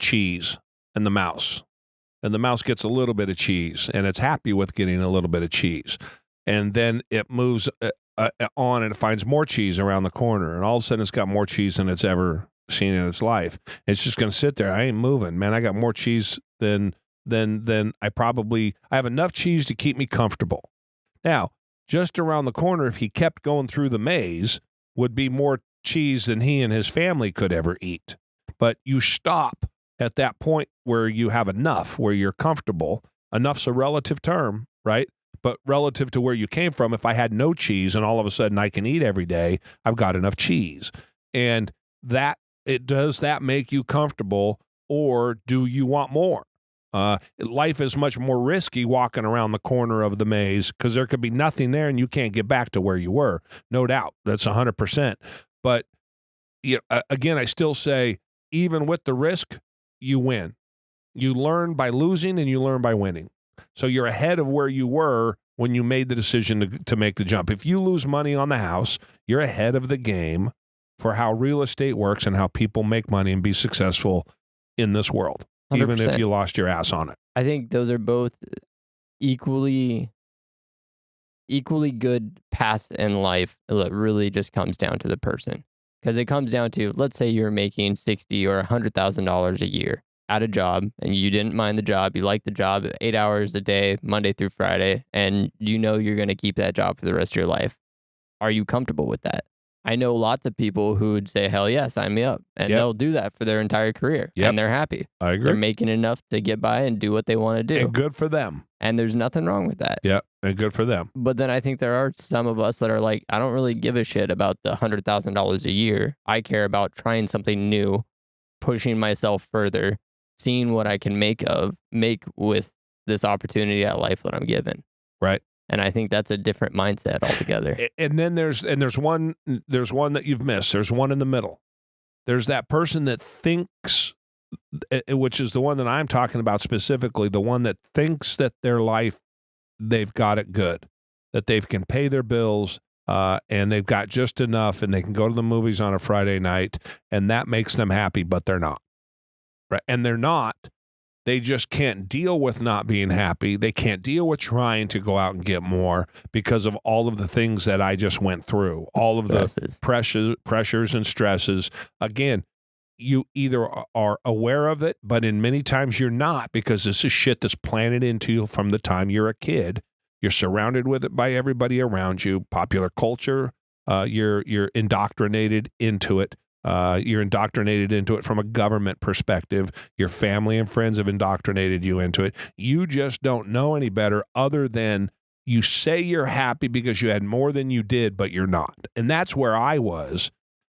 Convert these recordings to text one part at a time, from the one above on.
cheese and the mouse. And the mouse gets a little bit of cheese, and it's happy with getting a little bit of cheese. And then it moves on and it finds more cheese around the corner. And all of a sudden, it's got more cheese than it's ever seen in its life. It's just going to sit there. I ain't moving, man. I got more cheese than I have enough cheese to keep me comfortable. Now, just around the corner, if he kept going through the maze, would be more cheese than he and his family could ever eat. But you stop at that point where you have enough, where you're comfortable. Enough's a relative term, right? But relative to where you came from, if I had no cheese and all of a sudden I can eat every day, I've got enough cheese. And does that make you comfortable, or do you want more? Life is much more risky walking around the corner of the maze because there could be nothing there and you can't get back to where you were. No doubt. That's 100%. But again, I still say, even with the risk, you win. You learn by losing and you learn by winning. So you're ahead of where you were when you made the decision to make the jump. If you lose money on the house, you're ahead of the game for how real estate works and how people make money and be successful in this world, 100%. Even if you lost your ass on it. I think those are both equally good paths in life. It really just comes down to the person. Because it comes down to, let's say you're making $60,000 or $100,000 a year at a job, and you didn't mind the job. You like the job 8 hours a day, Monday through Friday, and you know you're going to keep that job for the rest of your life. Are you comfortable with that? I know lots of people who would say, hell yeah, sign me up. And they'll do that for their entire career. And they're happy. I agree. They're making enough to get by and do what they want to do. And good for them. And there's nothing wrong with that. Yeah, and good for them. But then I think there are some of us that are like, I don't really give a shit about the $100,000 a year. I care about trying something new, pushing myself further, seeing what I can make with this opportunity at life that I'm given. Right. And I think that's a different mindset altogether. And then there's one that you've missed. There's one in the middle. There's that person that thinks, which is the one that I'm talking about specifically, the one that thinks that their life, they've got it good, that they can pay their bills, and they've got just enough, and they can go to the movies on a Friday night, and that makes them happy, but they're not. Right? And they're not. They just can't deal with not being happy. They can't deal with trying to go out and get more because of all of the things that I just went through, all of the pressures and stresses. Again, you either are aware of it, but in many times you're not, because this is shit that's planted into you from the time you're a kid. You're surrounded with it by everybody around you. Popular culture, you're indoctrinated into it. You're indoctrinated into it from a government perspective. Your family and friends have indoctrinated you into it. You just don't know any better other than you say you're happy because you had more than you did, but you're not. And that's where I was.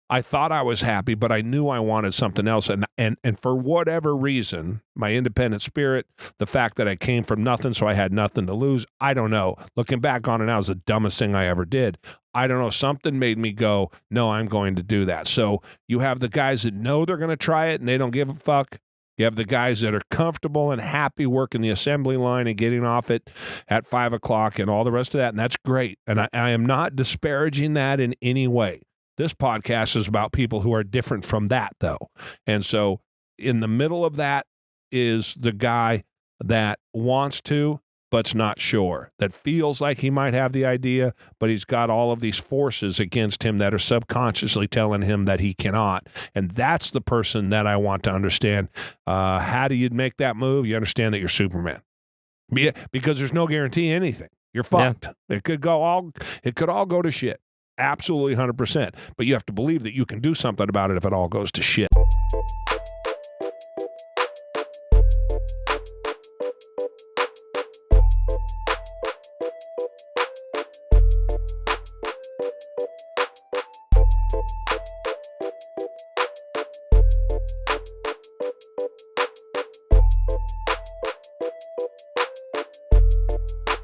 I thought I was happy, but I knew I wanted something else. And for whatever reason, my independent spirit, the fact that I came from nothing, so I had nothing to lose, I don't know. Looking back on it now, it was the dumbest thing I ever did. I don't know. Something made me go, no, I'm going to do that. So you have the guys that know they're going to try it and they don't give a fuck. You have the guys that are comfortable and happy working the assembly line and getting off it at 5 o'clock and all the rest of that. And that's great. And I am not disparaging that in any way. This podcast is about people who are different from that, though. And so in the middle of that is the guy that wants to, but's not sure, that feels like he might have the idea, but he's got all of these forces against him that are subconsciously telling him that he cannot. And that's the person that I want to understand. How do you make that move? You understand that you're Superman. Because there's no guarantee anything. You're fucked. Yeah. It could all go to shit. Absolutely 100%. But you have to believe that you can do something about it if it all goes to shit.